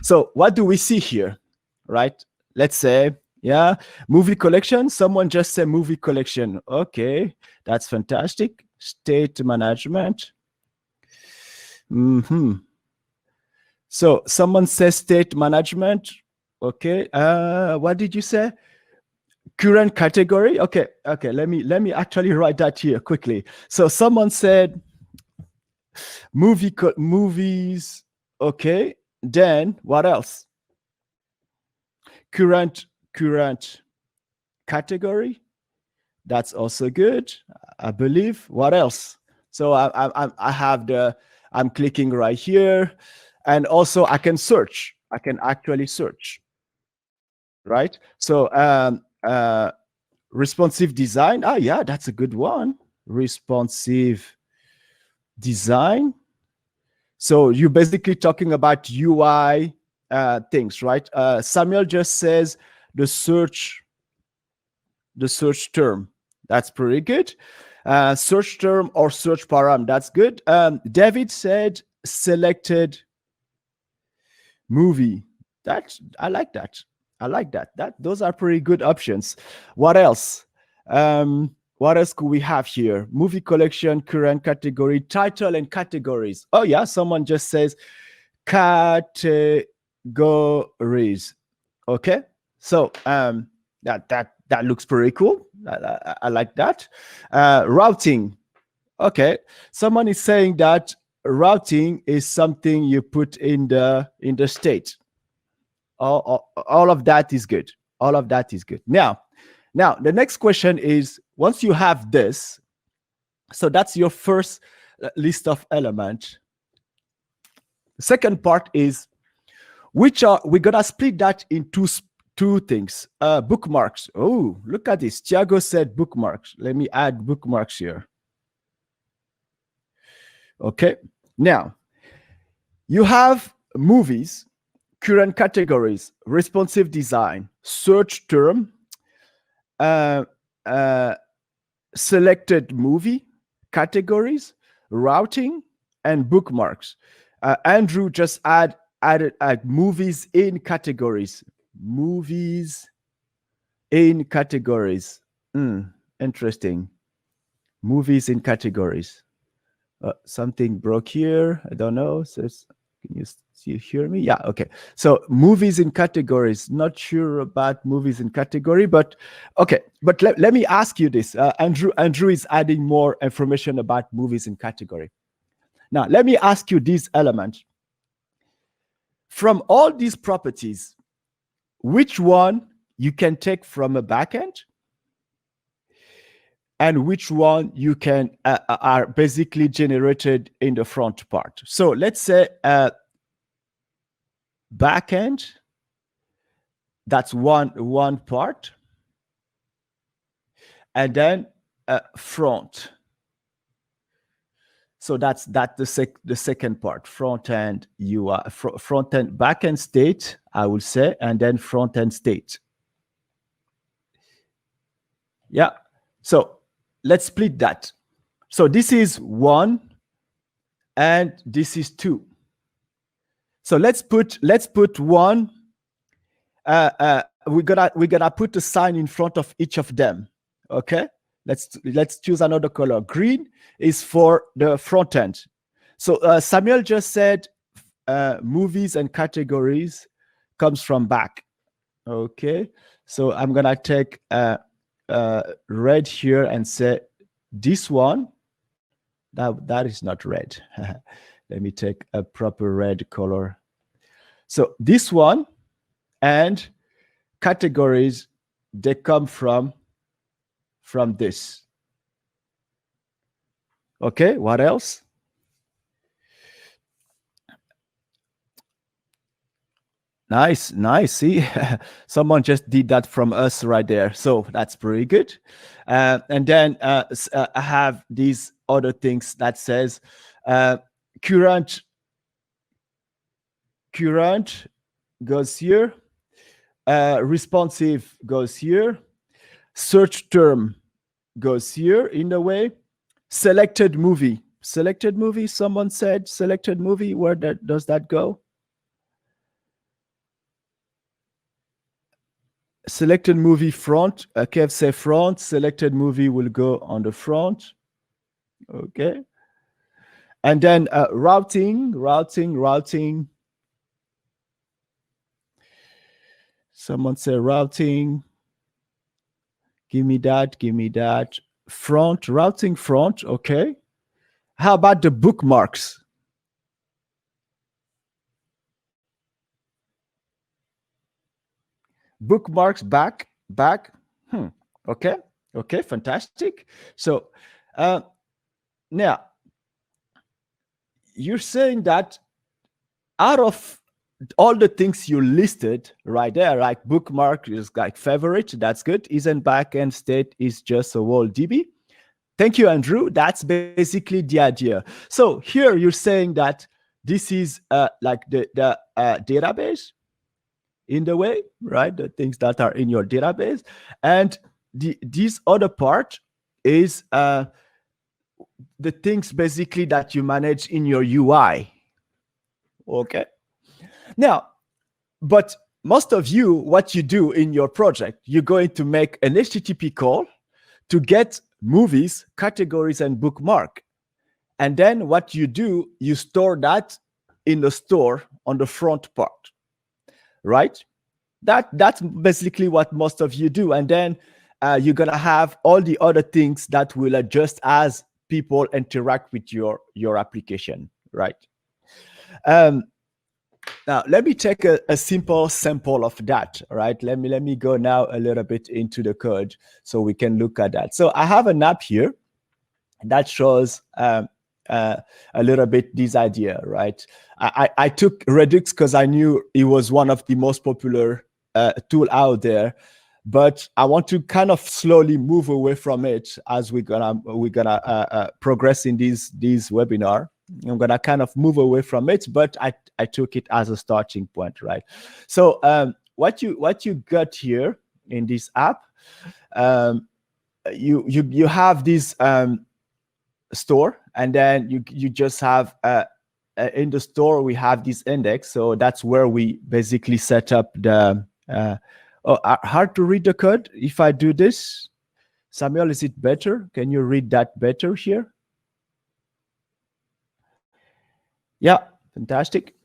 So what do we see here, right? Let's say, yeah, movie collection. Someone just said movie collection. Okay, that's fantastic. State management. So someone says state management. Okay. What did you say? Current category. Okay. Okay. Let me actually write that here quickly. So someone said movies. Okay. Then what else? Current category. That's also good, I believe. What else? So I have I'm clicking right here, and also I can search. I can actually search, right? So responsive design. Ah, yeah, that's a good one. Responsive design. So you're basically talking about UI things, right? Samuel just says the search term. That's pretty good. Search term or search param. That's good. David said selected movie. I like that. I like that. Those are pretty good options. What else? What else could we have here? Movie collection, current category, title and categories. Oh yeah, someone just says categories. Okay, so that looks pretty cool. I like that. Routing. Okay, someone is saying that routing is something you put in the state. All of that is good. All of that is good. Now the next question is, once you have this, so that's your first list of elements. The second part is, we're gonna split that into two things. Bookmarks. Oh, look at this. Thiago said bookmarks. Let me add bookmarks here. Okay. Now, you have movies, current categories, responsive design, search term, selected movie, categories, routing, and bookmarks. Andrew just added movies in categories. Movies in categories. Interesting. Movies in categories. Something broke here. I don't know. So can you hear me? Yeah. Okay. So movies in categories. Not sure about movies in category, but okay. But let me ask you this. Andrew is adding more information about movies in category. Now, let me ask you this element. From all these properties, which one you can take from a backend, and which one you can are basically generated in the front part? So let's say backend, that's one part, and then front. So that's the second part, front end UI, front end backend state, I would say, and then front end state. Yeah. So let's split that. So this is 1, and this is 2. So let's put 1. We're gonna put a sign in front of each of them. Okay. Let's choose another color. Green is for the front end. So Samuel just said movies and categories comes from back. Okay. So I'm gonna take red here and say this one. That is not red. Let me take a proper red color. So this one and categories, they come from this. Okay, what else? Nice. See, someone just did that from us right there. So that's pretty good. And then I have these other things that says current goes here, responsive goes here, search term goes here in a way, selected movie. Someone said selected movie. Where does that go? selected movie front. Kev say front. Selected movie will go on the front. Okay. And then routing. Someone say routing. Give me that. Front, routing front. Okay. How about the bookmarks? Bookmarks back. Okay, fantastic. So now you're saying that out of all the things you listed right there, like bookmark is like favorite, that's good. Isn't backend state is just a whole DB. Thank you, Andrew. That's basically the idea. So here you're saying that this is like the database in the way, right? The things that are in your database. And this other part is the things basically that you manage in your UI. Okay. Now, but most of you, what you do in your project, you're going to make an HTTP call to get movies, categories, and bookmark. And then what you do, you store that in the store on the front part, right? That's basically what most of you do. And then you're going to have all the other things that will adjust as people interact with your application, right? Now, let me take a simple sample of that, right? Let me go now a little bit into the code so we can look at that. So I have an app here that shows a little bit this idea, right? I took Redux because I knew it was one of the most popular tool out there, but I want to kind of slowly move away from it as we're gonna progress in this webinar. I'm gonna kind of move away from it, but I took it as a starting point, right? So what you got here in this app, you have this store, and then you just have in the store we have this index, so that's where we basically set up the hard to read the code. If I do this, Samuel, is it better? Can you read that better here? Yeah, fantastic.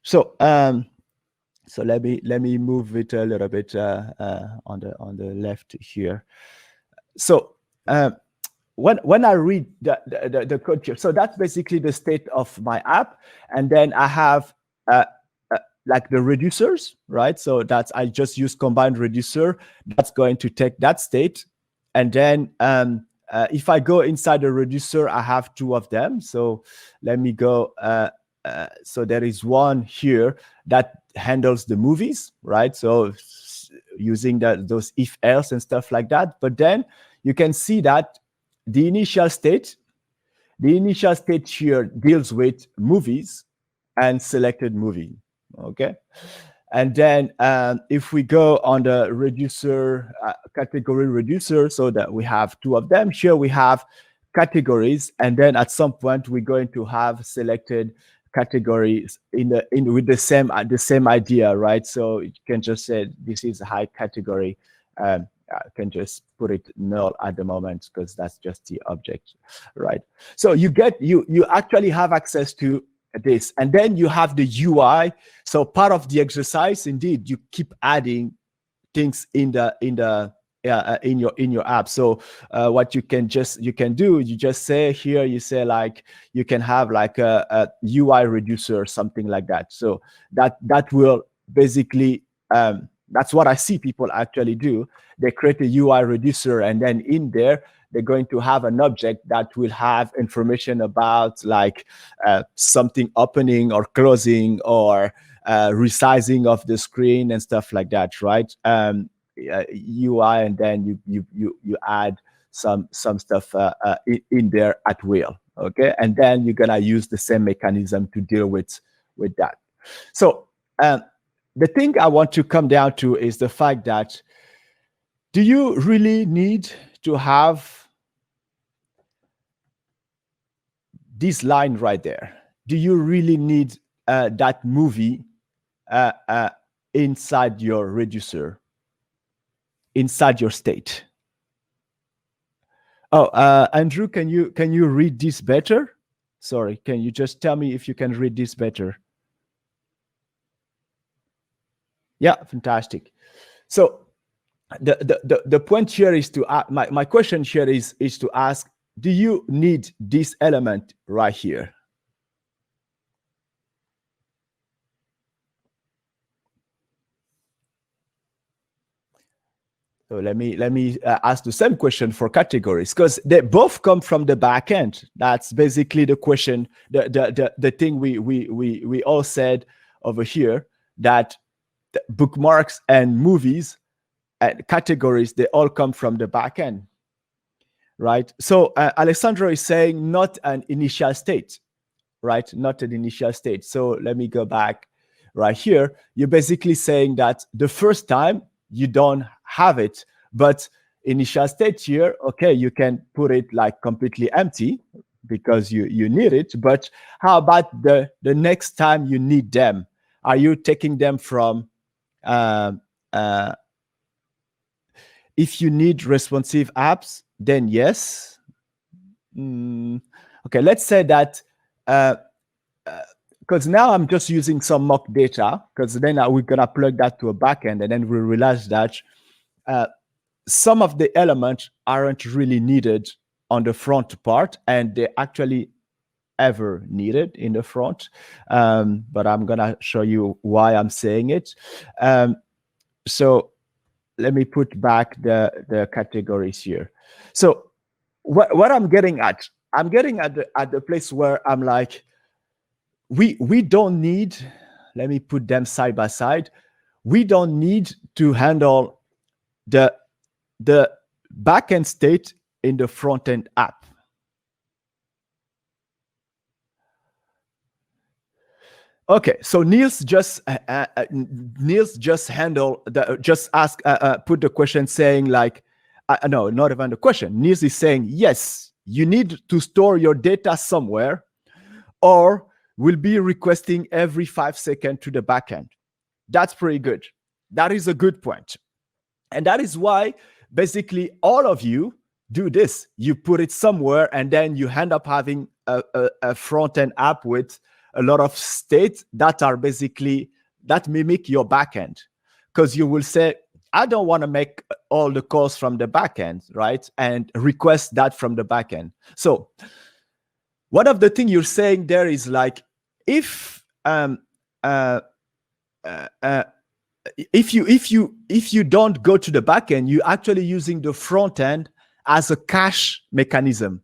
So so let me move it a little bit on the left here. So when I read the code here, so that's basically the state of my app, and then I have like the reducers, right? So that's, I just use combined reducer. That's going to take that state, and then if I go inside the reducer, I have two of them. So let me go. So there is one here that handles the movies, right? So using those if else and stuff like that. But then you can see that the initial state here deals with movies and selected movie. Okay. And then if we go on the reducer, category reducer, so that we have two of them here, we have categories, and then at some point we're going to have selected categories with the same idea, right? So you can just say this is a high category. I can just put it null at the moment because that's just the object, right? So you actually have access to this, and then you have the UI. So part of the exercise, indeed, you keep adding things in your app. So what you can do, you just say here, you say like you can have like a UI reducer or something like that. So that will basically that's what I see people actually do. They create a UI reducer, and then in there they're going to have an object that will have information about like something opening or closing or resizing of the screen and stuff like that, right? UI, and then you add some stuff in there at will, okay? And then you're gonna use the same mechanism to deal with that. So the thing I want to come down to is the fact that, do you really need to have this line right there? Do you really need that movie inside your reducer? inside your state. Oh, Andrew, can you read this better? Sorry, can you just tell me if you can read this better? Yeah, fantastic. So the point here is to my question here is to ask, do you need this element right here? So let me ask the same question for categories, because they both come from the back end. That's basically the question, the thing we all said over here, that bookmarks and movies and categories, they all come from the back end, right? So Alessandro is saying not an initial state, right? Not an initial state. So let me go back right here. You're basically saying that the first time you don't have it, but initial state here, okay, you can put it like completely empty because you need it. But how about the next time you need them? Are you taking them from if you need responsive apps, then yes. Okay, let's say that because now I'm just using some mock data, because then we're gonna plug that to a backend, and then we realize that some of the elements aren't really needed on the front part, and they actually ever needed in the front. But I'm gonna show you why I'm saying it. So let me put back the categories here. So what I'm getting at the place where I'm like, we don't need, let me put them side by side. We don't need to handle the backend state in the front-end app. Okay, so Niels just handle put the question saying like, no, not even the question. Niels is saying, yes, you need to store your data somewhere, or we'll be requesting every 5 seconds to the backend. That's pretty good. That is a good point. And that is why basically all of you do this. You put it somewhere, and then you end up having a front-end app with a lot of states that are basically, that mimic your backend. Because you will say, I don't want to make all the calls from the backend, right? And request that from the backend. So one of the things you're saying there is like, if you don't go to the backend, you're actually using the front end as a cache mechanism.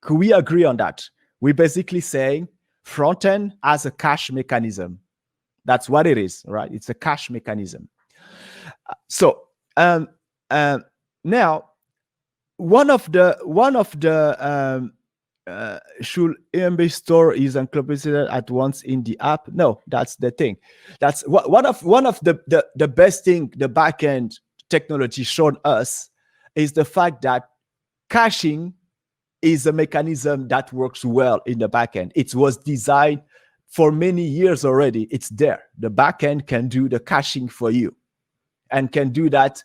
Could we agree on that? We're basically saying front end as a cache mechanism. That's what it is, right? It's a cache mechanism. So now one of the should EMB store is incorporated at once in the app? No, that's the thing. That's one of the best thing the backend technology showed us is the fact that caching is a mechanism that works well in the backend. It was designed for many years already. It's there. The backend can do the caching for you and can do that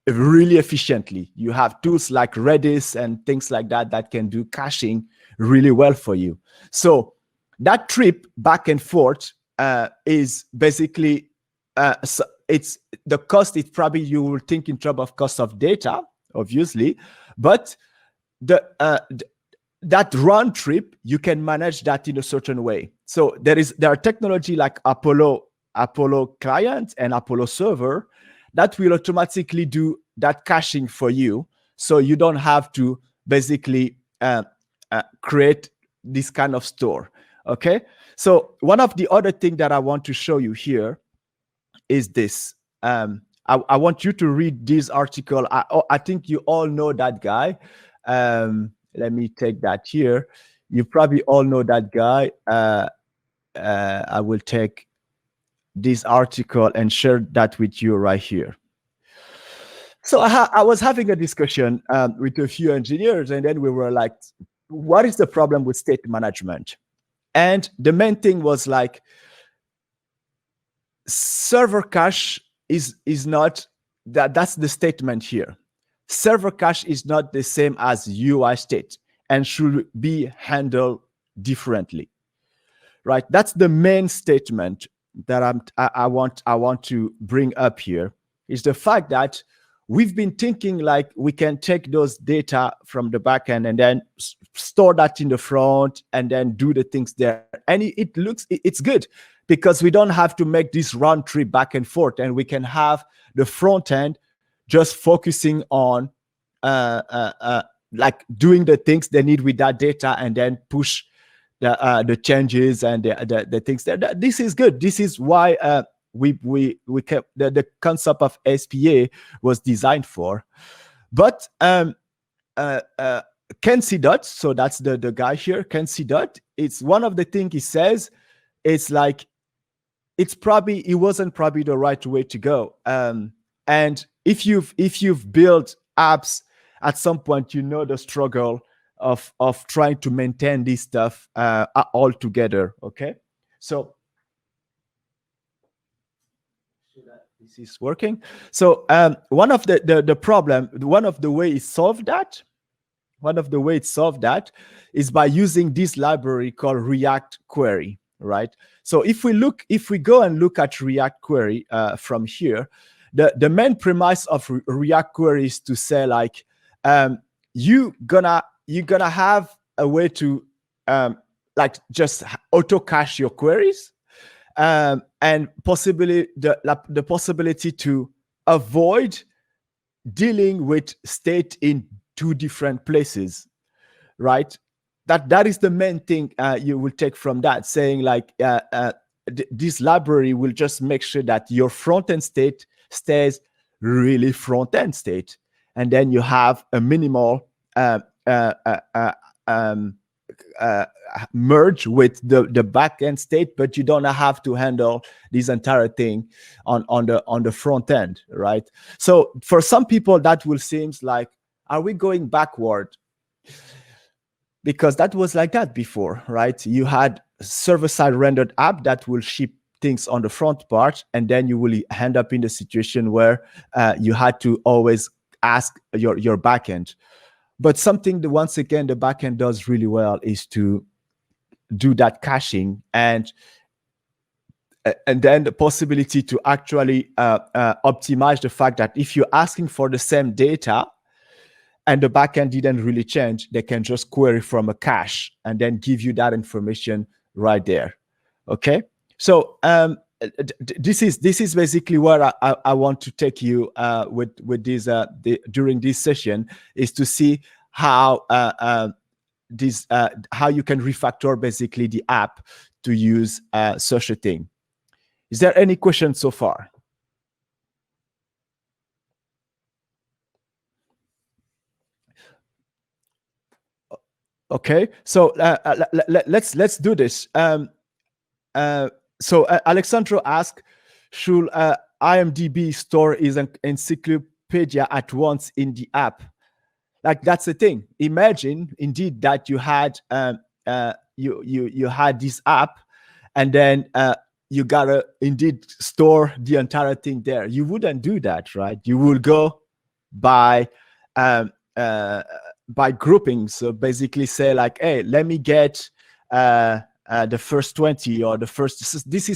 really efficiently. You have tools like Redux and things like that that can do caching really well for you. So that trip back and forth is basically, so it's the cost. It's probably, you will think in terms of cost of data, obviously, but that round trip, you can manage that in a certain way. So there are technology like Apollo client and Apollo server that will automatically do that caching for you, so you don't have to basically create this kind of store. Okay, so one of the other things that I want to show you here is this. I want you to read this article. I think you all know that guy. Let me take that here. You probably all know that guy. I will take this article and share that with you right here. So I was having a discussion with a few engineers, and then we were like, what is the problem with state management? And the main thing was like, server cache is not that's the statement here. Server cache is not the same as UI state and should be handled differently, right? That's the main statement that I want to bring up here, is the fact that we've been thinking like we can take those data from the backend and then store that in the front and then do the things there. And it's good because we don't have to make this round trip back and forth, and we can have the front end just focusing on like doing the things they need with that data and then push the changes and the things that this is good. This is why we kept the concept of SPA was designed for. But Ken C. Dot, so that's the guy here, Ken C. Dot, it's one of the things he says, it's like it wasn't probably the right way to go. And if you've built apps at some point, you know the struggle of trying to maintain this stuff all together. Okay, so this is working. So one of the way it solved that is by using this library called React Query, right? So if we go and look at React Query from here, the main premise of React Query is to say like you're gonna have a way to like just auto cache your queries, and possibly the possibility to avoid dealing with state in two different places, right? That is the main thing you will take from that, saying like this library will just make sure that your front-end state stays really front-end state, and then you have a minimal merge with the back-end state, but you don't have to handle this entire thing on the front end, right? So for some people that will seem like, are we going backward? Because that was like that before, right? You had server-side rendered app that will ship things on the front part, and then you will end up in the situation where you had to always ask your backend. But something that, once again, the backend does really well is to do that caching, and then the possibility to actually optimize the fact that if you're asking for the same data and the backend didn't really change, they can just query from a cache and then give you that information right there. Okay, so this is basically where I want to take you with this during this session, is to see how how you can refactor basically the app to use such a thing. Is there any question so far? Okay, so let's do this. So Alexandro asked, should IMDb store is an encyclopedia at once in the app? Like, that's the thing. Imagine indeed that you had you had this app, and then you gotta indeed store the entire thing there. You wouldn't do that, right? You will go by grouping. So basically say like, hey, let me get the first 20 or the first. This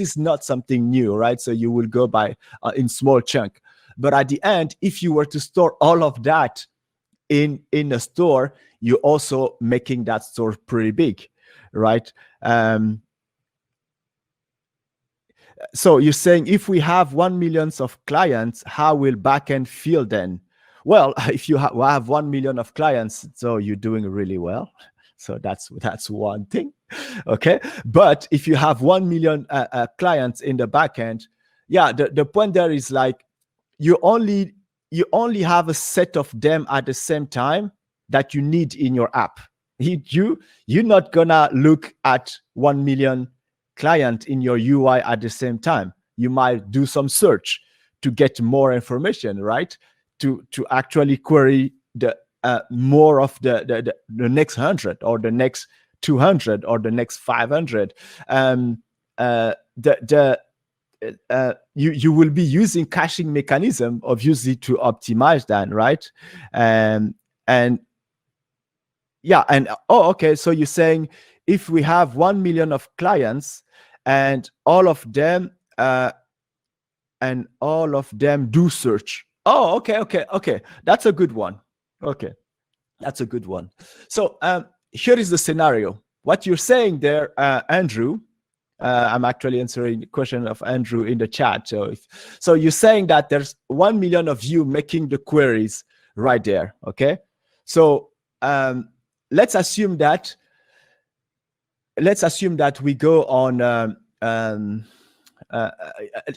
is not something new, right? So you will go by in small chunk. But at the end, if you were to store all of that in a store, you're also making that store pretty big, right? So you're saying, if we have 1 million of clients, how will backend feel then? Well, if you have 1 million of clients, so you're doing really well. So that's one thing, okay? But if you have 1 million clients in the backend, yeah, the point there is like, you only have a set of them at the same time that you need in your app. You're not gonna look at 1 million client in your UI at the same time. You might do some search to get more information, right? To actually query the more of the next 100 or the next 200 or the next 500. you will be using caching mechanism obviously to optimize that, right? And yeah, and oh, okay. So you're saying if we have 1 million of clients and all of them do search. Oh, okay. That's a good one. Okay, that's a good one. So here is the scenario. What you're saying there, Andrew. I'm actually answering the question of Andrew in the chat. So you're saying that there's 1 million of you making the queries right there. Okay. So let's assume that we go on.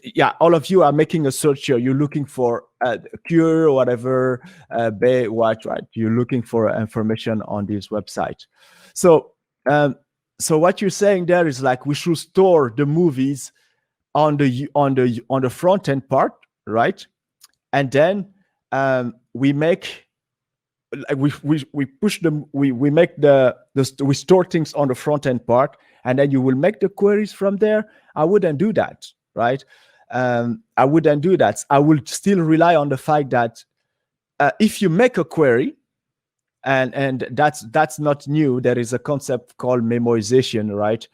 Yeah, all of you are making a search here. You're looking for cure or whatever, what, right? You're looking for information on this website. So what you're saying there is like we should store the movies on the front end part, right? And then we make we push them, we make we store things on the front end part, and then you will make the queries from there. I wouldn't do that, right? I wouldn't do that. I will still rely on the fact that if you make a query, and that's not new. There is a concept called memoization, right?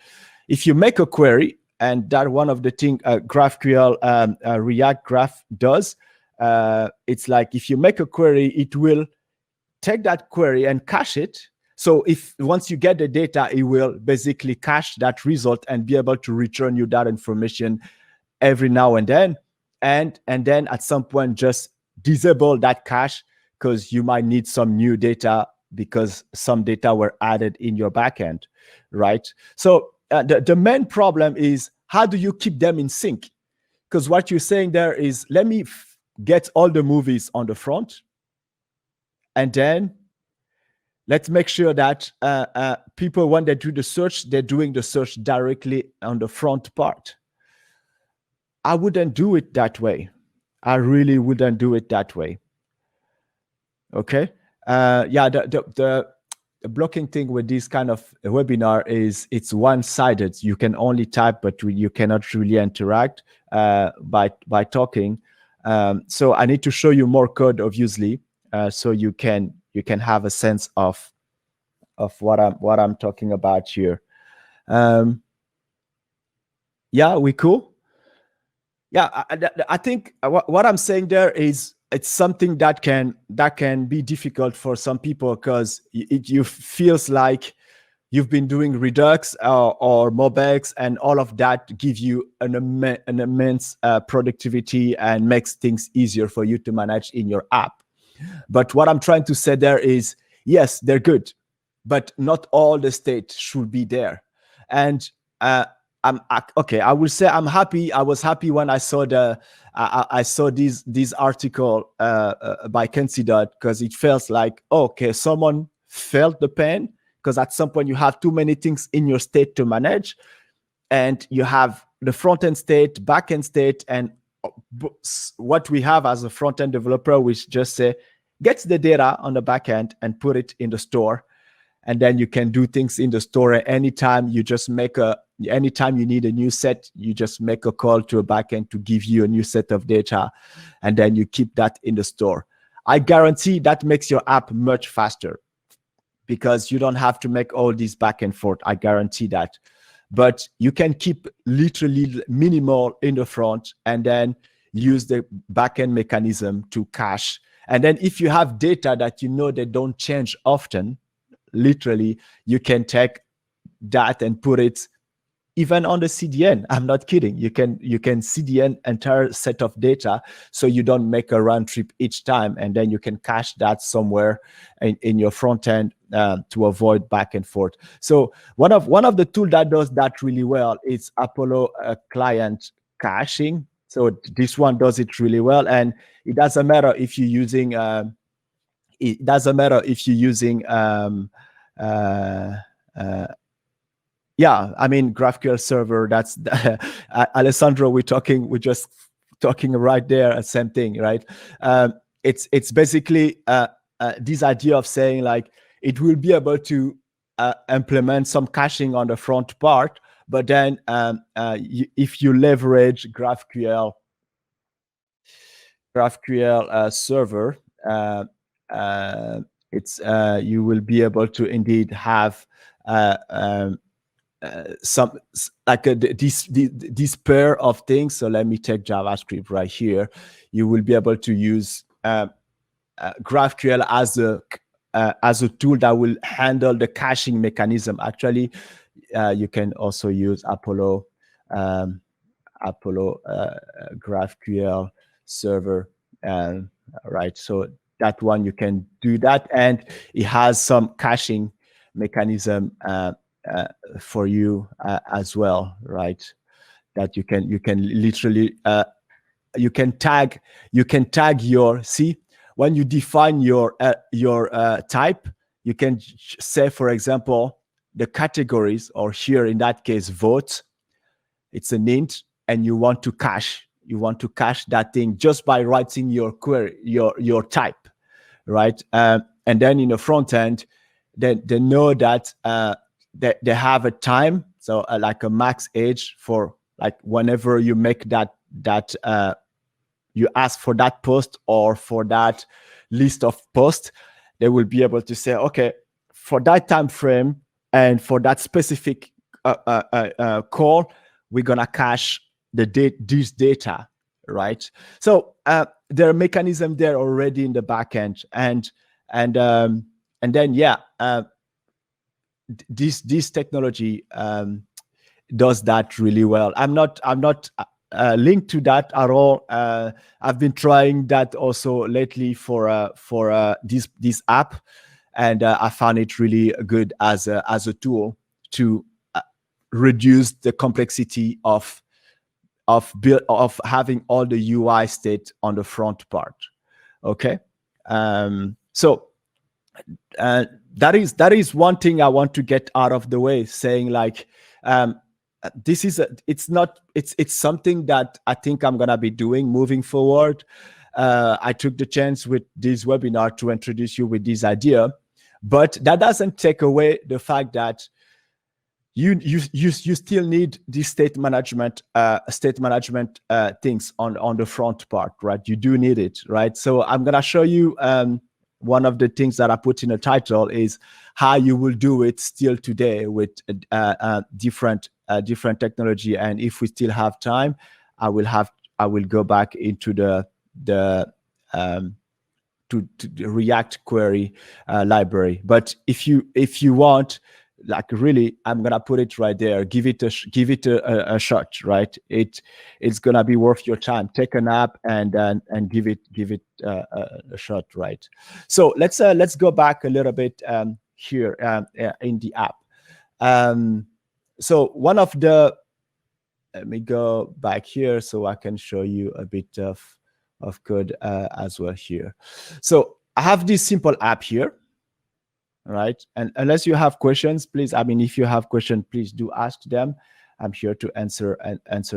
If you make a query, and that one of the things GraphQL React Graph does, it's like if you make a query, it will take that query and cache it. So if once you get the data, it will basically cache that result and be able to return you that information every now and then. And then at some point, just disable that cache because you might need some new data because some data were added in your backend, right? So the main problem is how do you keep them in sync? Because what you're saying there is, let me get all the movies on the front, and then let's make sure that people, when they do the search, they're doing the search directly on the front part. I wouldn't do it that way. I really wouldn't do it that way. Okay. Yeah, the blocking thing with this kind of webinar is it's one-sided. You can only type, but you cannot really interact by talking. So I need to show you more code, obviously, so you can have a sense of what I'm talking about here. Yeah, we cool. Yeah, I think what I'm saying there is it's something that can be difficult for some people because it feels like you've been doing Redux or Mobx, and all of that give you an immense productivity and makes things easier for you to manage in your app. But what I'm trying to say there is, yes, they're good, but not all the state should be there. And okay. I will say I'm happy. I was happy when I saw this article by Kenzie Dodd, because it felt like, okay, someone felt the pain, because at some point you have too many things in your state to manage, and you have the front-end state, back-end state, and what we have as a front-end developer, which just say, get the data on the back-end and put it in the store. And then you can do things in the store at any time. You just anytime you need a new set, you just make a call to a backend to give you a new set of data, and then you keep that in the store. I guarantee that makes your app much faster because you don't have to make all these back and forth. I guarantee that. But you can keep literally minimal in the front and then use the backend mechanism to cache. And then if you have data that you know they don't change often, literally, you can take that and put it even on the CDN. I'm not kidding. You can CDN entire set of data, so you don't make a round trip each time, and then you can cache that somewhere in your front end to avoid back and forth. So one of the tools that does that really well is Apollo client caching. So this one does it really well, and it doesn't matter if you're using yeah, I mean, GraphQL server, that's Alessandro, we're just talking right there, same thing, right? It's basically this idea of saying like, it will be able to implement some caching on the front part, But then if you leverage GraphQL server, you will be able to indeed have some like this pair of things. So let me take JavaScript right here. You will be able to use GraphQL as a tool that will handle the caching mechanism. Actually, you can also use Apollo GraphQL server, right? So that one you can do that, and it has some caching mechanism for you as well, right? That you can literally you can tag your, see, when you define your type, you can say, for example, the categories, or here in that case vote, it's an int, and you want to cache that thing just by writing your query, your type, right? And then in the front end, they know that they have a time, so like a max age for like whenever you make that you ask for that post or for that list of posts, they will be able to say, okay, for that time frame and for that specific call, we're gonna cache this data, right? So there are mechanisms there already in the backend, and then this technology does that really well. I'm not linked to that at all. I've been trying that also lately for this app, and I found it really good as a tool to reduce the complexity of having all the UI state on the front part. Okay, so that is one thing I want to get out of the way, saying like this is it's something that I think I'm gonna be doing moving forward. I took the chance with this webinar to introduce you with this idea, but that doesn't take away the fact that you still need these state management things on the front part, right? You do need it, right? So I'm gonna show you one of the things that I put in the title is how you will do it still today with different technology. And if we still have time, I will go back into the React query library. But if you want, like really, I'm gonna put it right there. Give it a shot, right? It's gonna be worth your time. Take a nap and give it a shot, right? So let's go back a little bit here in the app. So one of the, let me go back here so I can show you a bit of code as well here. So I have this simple app here. Right, and unless you have questions, please, I mean, if you have questions, please do ask them. I'm here to answer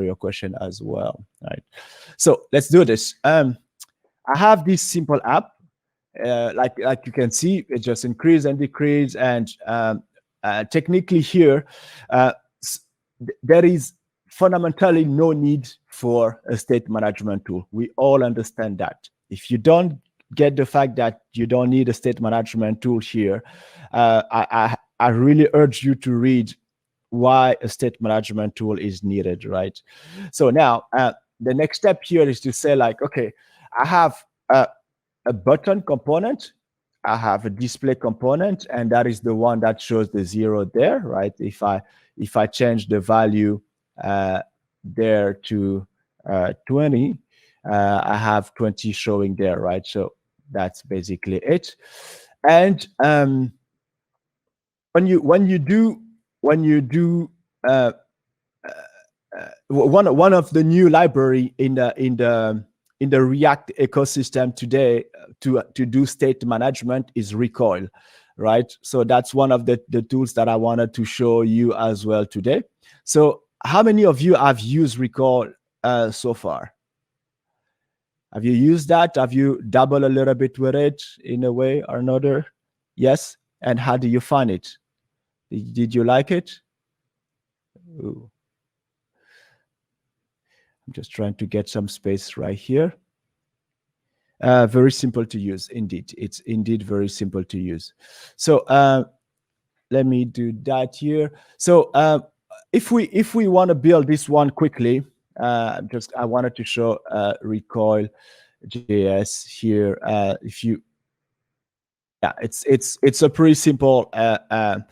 your question as well. Right, so let's do this. I have this simple app, like you can see, it just increase and decrease, and technically here there is fundamentally no need for a state management tool. We all understand that. If you don't get the fact that you don't need a state management tool here, I really urge you to read why a state management tool is needed, right? So now the next step here is to say like, okay, I have a button component, I have a display component, and that is the one that shows the 0 there, right? If I change the value there to 20, I have 20 showing there, right? So that's basically it. And when you do one of the new library in the React ecosystem today to do state management is Recoil, right? So that's one of the tools that I wanted to show you as well today. So how many of you have used Recoil so far? Have you used that? Have you dabbled a little bit with it in a way or another? Yes. And how do you find it? Did you like it? Ooh. I'm just trying to get some space right here. Very simple to use, indeed. It's indeed very simple to use. So let me do that here. So if we want to build this one quickly, I wanted to show Recoilgis here. If you, yeah, it's a pretty simple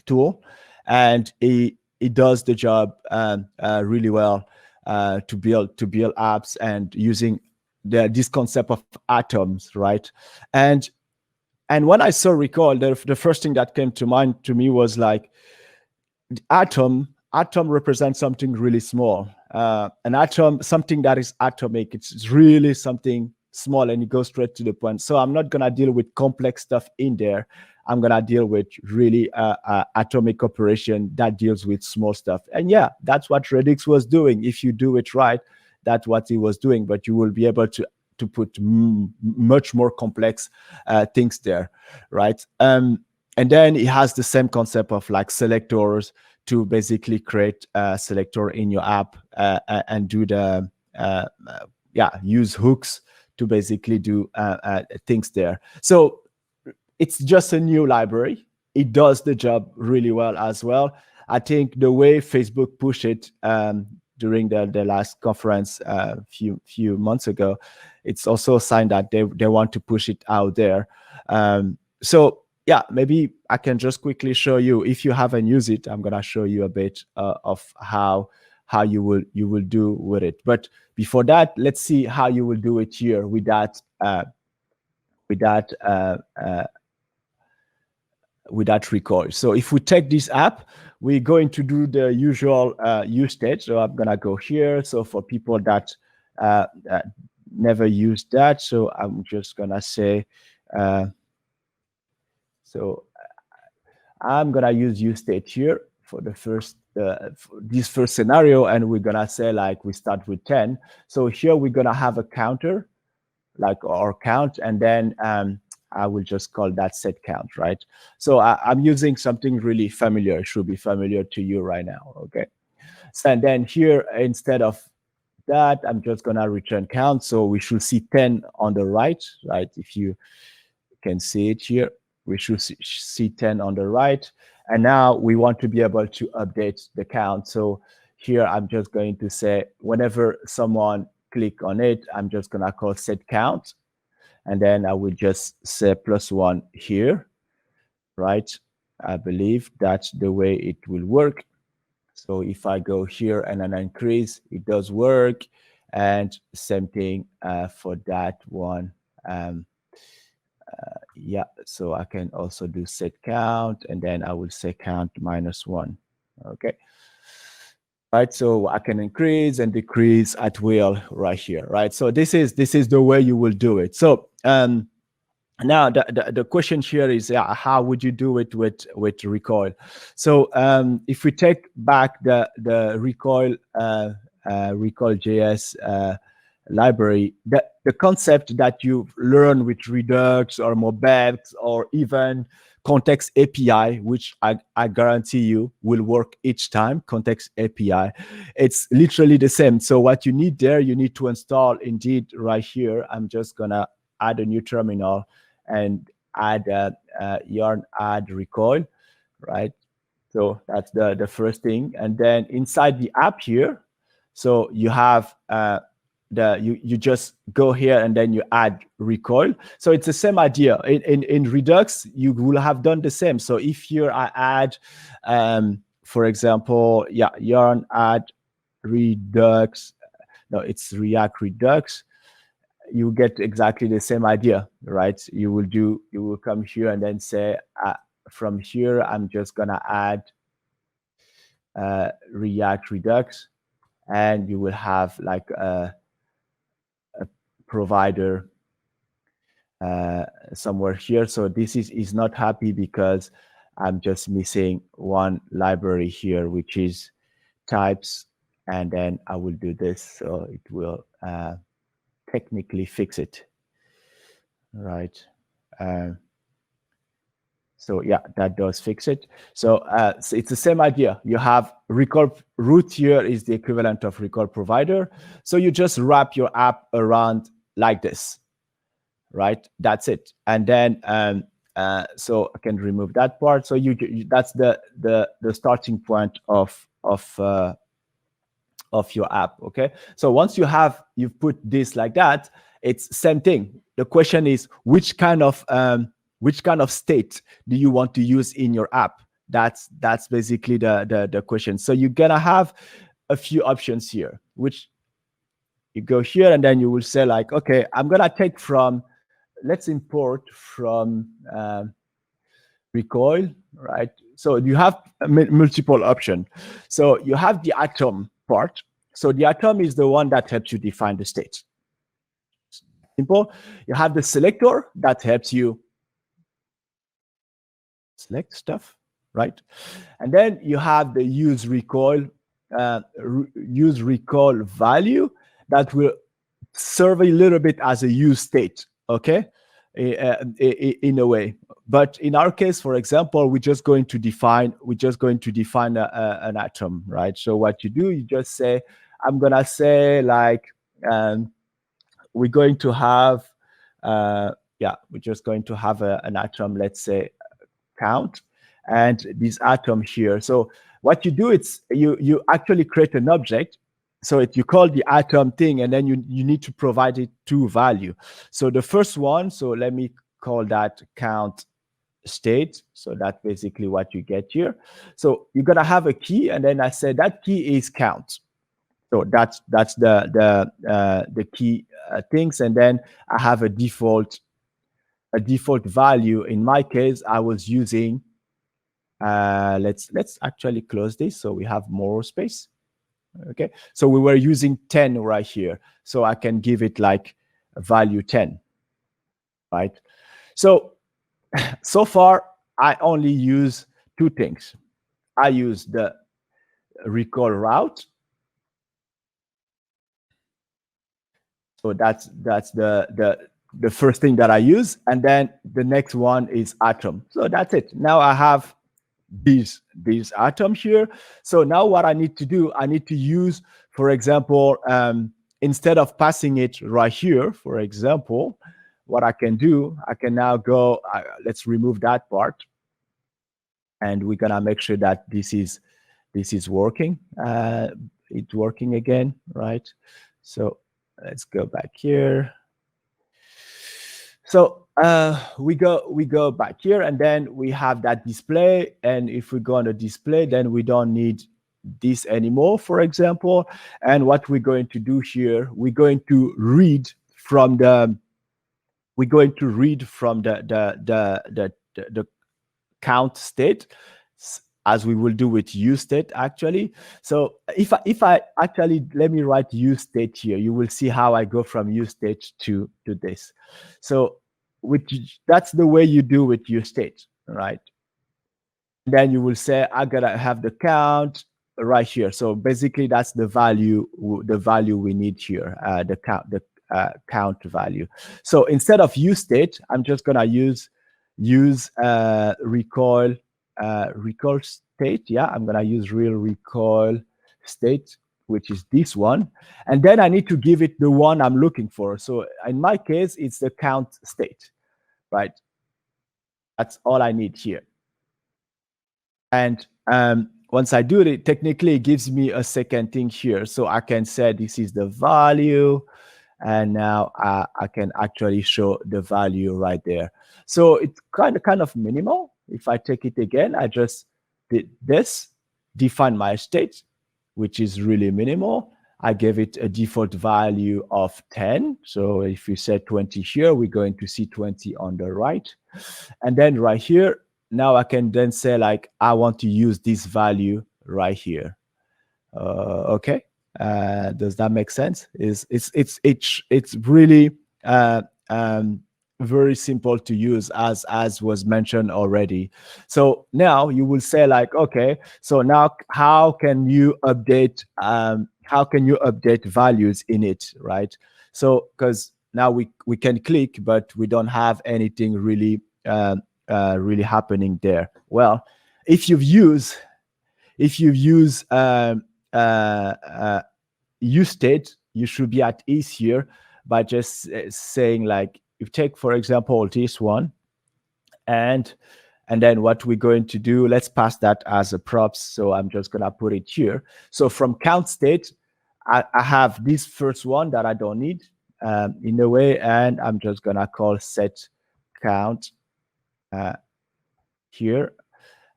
tool, and it does the job really well to build apps and using this concept of atoms, right? And when I saw Recoil, the first thing that came to mind to me was like, atom represents something really small. An atom, something that is atomic, it's really something small, and it goes straight to the point. So I'm not gonna deal with complex stuff in there. I'm gonna deal with really atomic operation that deals with small stuff. And yeah, that's what Redux was doing. If you do it right, that's what he was doing. But you will be able to put much more complex things there, right? And then it has the same concept of like selectors to basically create a selector in your app and do the use hooks to basically do things there. So it's just a new library. It does the job really well as well. I think the way Facebook pushed it during the last conference a few months ago, it's also a sign that they want to push it out there. So yeah, maybe I can just quickly show you. If you haven't used it, I'm gonna show you a bit of how you will do with it. But before that, let's see how you will do it here with that Recoil. So if we take this app, we're going to do the usual use state. So I'm gonna go here. So for people that never used that, so I'm just gonna say, so I'm gonna use use state here for the first for this first scenario, and we're gonna say like we start with 10. So here we're gonna have a counter, like our count, and then I will just call that set count, right? So I'm using something really familiar. It should be familiar to you right now, okay? So, and then here, instead of that, I'm just gonna return count. So we should see 10 on the right? If you can see it here, we should see 10 on the right. And now we want to be able to update the count. So here, I'm just going to say, whenever someone click on it, I'm just gonna call set count. And then I will just say +1 here, right? I believe that's the way it will work. So if I go here and then increase, it does work. And same thing for that one. Yeah, so I can also do set count, and then I will say count -1. Okay. Right, so I can increase and decrease at will right here, right? So this is the way you will do it. So now the question here is, how would you do it with Recoil? So if we take back the Recoil Recoilgis library, the concept that you learn with Redux or Mobx or even Context API, which I guarantee you will work each time, Context API, it's literally the same. So what you need there, you need to install indeed right here. I'm just gonna add a new terminal and add yarn add Recoil, right? So that's the first thing. And then inside the app here, so you have you just go here and then you add Recoil. So it's the same idea. In Redux, you will have done the same. So if here I add, for example, yarn add Redux, no, it's React Redux, you get exactly the same idea, right? You will come here and then say, from here, I'm just gonna add React Redux, and you will have like a provider somewhere here. So this is not happy because I'm just missing one library here, which is types, and then I will do this, so it will technically fix it, right? So yeah, that does fix it. So, so it's the same idea. You have Recoil root here is the equivalent of Recoil provider. So you just wrap your app around like this, right? That's it. And then so I can remove that part. So that's the starting point of your app. Okay. So once you've put this like that, it's same thing. The question is which kind of state do you want to use in your app? That's basically the question. So you're gonna have a few options here, which you go here and then you will say like, okay, I'm gonna take from, let's import from Recoil, right? So you have multiple options. So you have the atom part. So the atom is the one that helps you define the state. Simple. You have the selector that helps you select stuff, right? And then you have the use recoil value that will serve a little bit as a use state, okay, in a way. But in our case, for example, we're just going to define an atom, right? So what you do, you just say, I'm gonna say like we're going to have we're just going to have an atom, let's say count, and this atom here. So what you do, it's you actually create an object. So you call the atom thing, and then you need to provide it two value. So the first one, so let me call that count state. So that's basically what you get here. So you're gonna have a key, and then I said that key is count. So that's the key things, and then I have a default value. In my case, I was using. Let's actually close this so we have more space. Okay, so we were using 10 right here, so I can give it like a value 10, right? So far I only use two things. I use the recall route. So that's the first thing that I use, and then the next one is atom. So that's it. Now I have these atoms here. So now what I need to do, I need to use, for example, instead of passing it right here, for example, what I can do, I can now go, let's remove that part, and we're gonna make sure that this is working. It's working again, right? So let's go back here. So we go back here, and then we have that display. And if we go on the display, then we don't need this anymore, for example. And what we're going to do here, we're going to read from the count state, as we will do with use state actually. So if I actually, let me write use state here, you will see how I go from use state to this. So that's the way you do with use state, right? Then you will say, I gotta have the count right here. So basically that's the value we need here, the count value. So instead of use state, I'm just gonna use recoil state. Yeah, I'm gonna use real recoil state, which is this one, and then I need to give it the one I'm looking for. So in my case, it's the count state, right? That's all I need here. And once I do it, technically it gives me a second thing here, so I can say this is the value, and now I can actually show the value right there. So it's kind of minimal. If I take it again, I just did this, define my state, which is really minimal. I gave it a default value of 10. So if you set 20 here, we're going to see 20 on the right. And then right here, now I can then say like, I want to use this value right here. Okay. Does that make sense? It's really very simple to use, as was mentioned already. So now you will say like, okay, so now how can you update values in it, right? So because now we can click, but we don't have anything really really happening there? Well, if you've used use state, you should be at ease here by just saying, like, you take, for example, this one, and then what we're going to do, let's pass that as a props. So I'm just gonna put it here. So from count state, I have this first one that I don't need in a way, and I'm just gonna call set count here.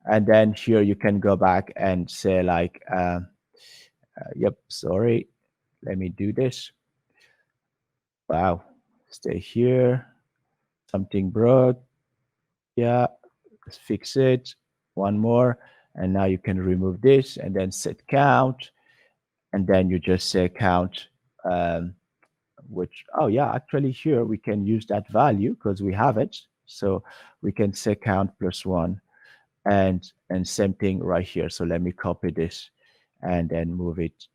And then here you can go back and say, like, yep, sorry, let me do this. Wow, stay here. Something broke. Yeah, let's fix it. One more. And now you can remove this and then set count. And then you just say count, which, oh yeah, actually here we can use that value because we have it. So we can say count +1. And same thing right here. So let me copy this and then move it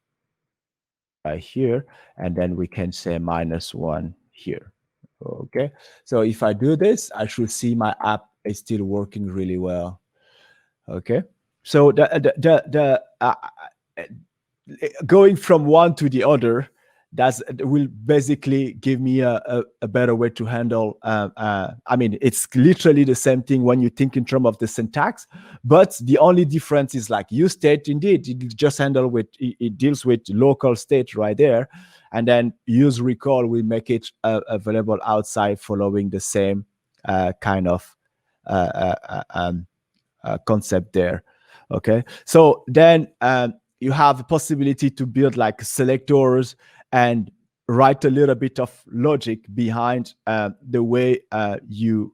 right here. And then we can say -1 here. Okay. So if I do this, I should see my app is still working really well. Okay. So going from one to the other, that will basically give me a better way to handle. I mean, it's literally the same thing when you think in terms of the syntax, but the only difference is, like, use state, indeed, it just it deals with local state right there, and then use Recoil will make it available outside following the same kind of concept there. Okay, so then you have a possibility to build like selectors and write a little bit of logic behind the way you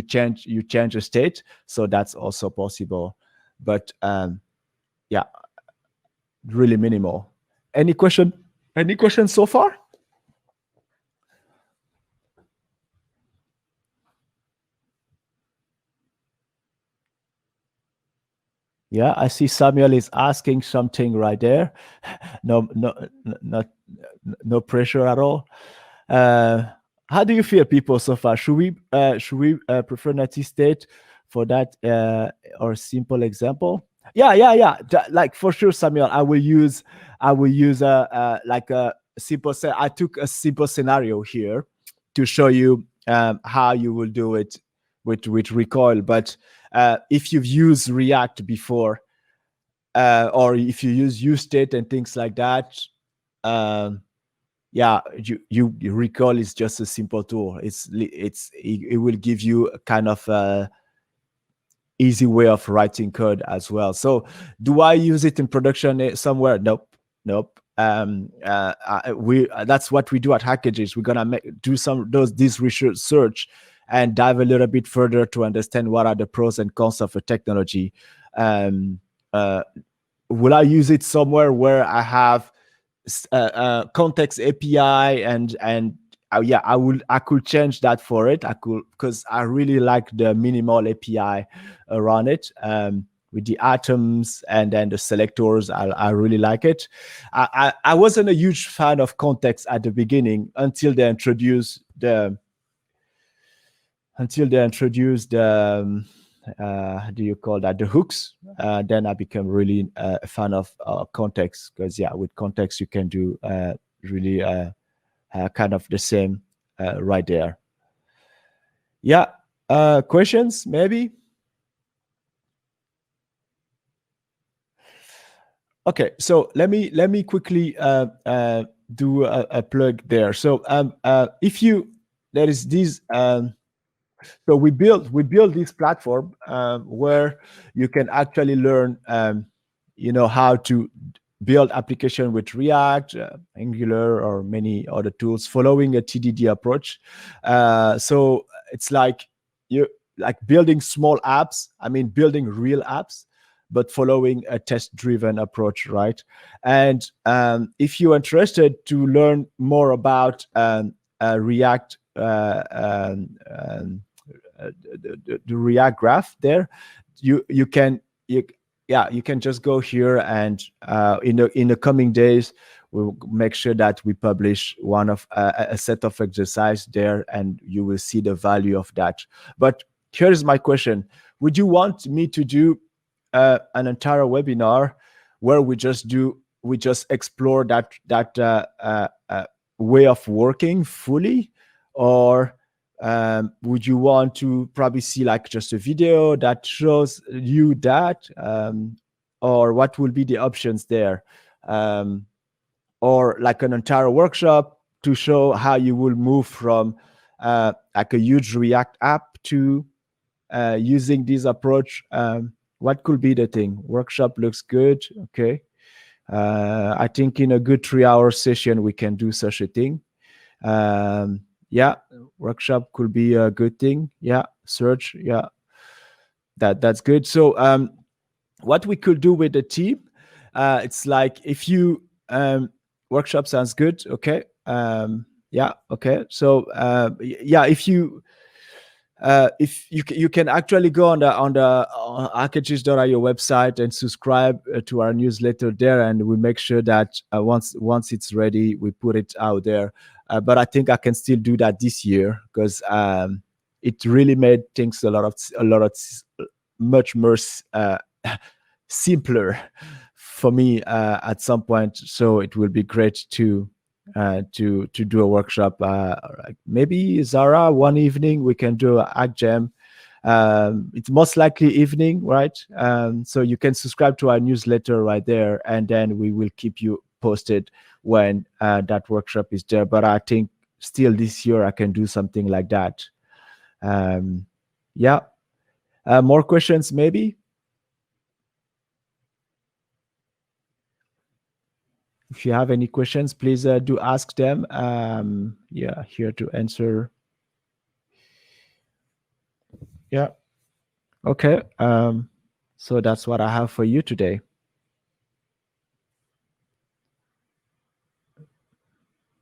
change a state. So that's also possible, but yeah, really minimal. Any question? Any questions so far? Yeah, I see Samuel is asking something right there. No pressure at all. How do you feel, people, so far? Should we prefer native state for that or simple example? Yeah. Like, for sure, Samuel, I will use like a simple. I took a simple scenario here to show you how you will do it with Recoil. But if you've used React before, or if you use state and things like that, yeah, you Recoil is just a simple tool. It will give you a kind of easy way of writing code as well. So do I use it in production somewhere? Nope. That's what we do at Hacklunch. We're gonna do this research and dive a little bit further to understand what are the pros and cons of a technology. Will I use it somewhere where I have context API and yeah, I could change that for it. I could, because I really like the minimal API around it. With the atoms and then the selectors, I really like it. I wasn't a huge fan of context at the beginning until they introduced the how do you call that, the hooks. Then I became really a fan of context, because yeah, with context you can do really kind of the same right there. Yeah. Questions maybe? Okay, so let me quickly do a plug there. So if you, there is this, so we build this platform where you can actually learn, how to build application with React, Angular, or many other tools following a TDD approach. So it's like building small apps. I mean, building real apps, but following a test-driven approach, right? And if you're interested to learn more about React, the React graph there, you can just go here, and in the coming days we'll make sure that we publish one of a set of exercise there, and you will see the value of that. But here is my question: would you want me to do an entire webinar where we just explore that way of working fully, or would you want to probably see like just a video that shows you that, or what will be the options there, or like an entire workshop to show how you will move from like a huge React app to using this approach? What could be the thing? Workshop looks good. Okay. I think in a good 3-hour session, we can do such a thing. Yeah, workshop could be a good thing. Yeah, search. Yeah, that's good. So what we could do with the team, it's like if you workshop sounds good. Okay. Yeah. Okay. So yeah, if you can actually go on the Hacklunch.io website and subscribe to our newsletter there, and we make sure that once it's ready, we put it out there. But I think I can still do that this year because it really made things a lot much more simpler for me at some point. So it will be great to do a workshop. Like maybe Zara, one evening we can do a hack jam. It's most likely evening, right? So you can subscribe to our newsletter right there, and then we will keep you posted when that workshop is there. But I think still this year I can do something like that. Yeah. More questions maybe? If you have any questions, please do ask them. Yeah, here to answer. Yeah. Okay. So that's what I have for you today.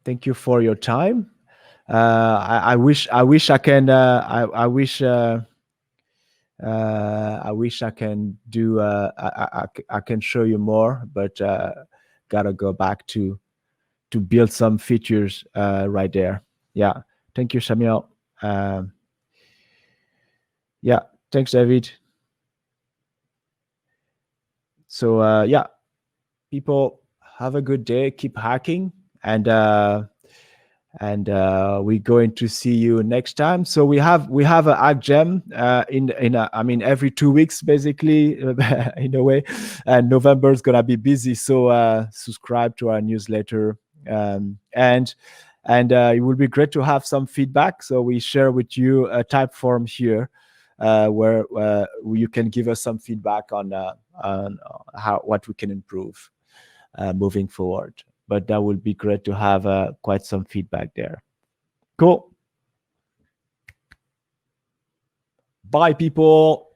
Thank you for your time. I wish I can. I wish I can do. I can show you more, but gotta go back to build some features right there. Yeah. Thank you, Samuel. Yeah. Thanks, David. So yeah, people, have a good day. Keep hacking, and we're going to see you next time. So we have a hack jam I mean every 2 weeks basically in a way, and November is gonna be busy. So subscribe to our newsletter, and it will be great to have some feedback. So we share with you a type form here where you can give us some feedback on what we can improve moving forward. But that would be great to have quite some feedback there. Cool. Bye, people.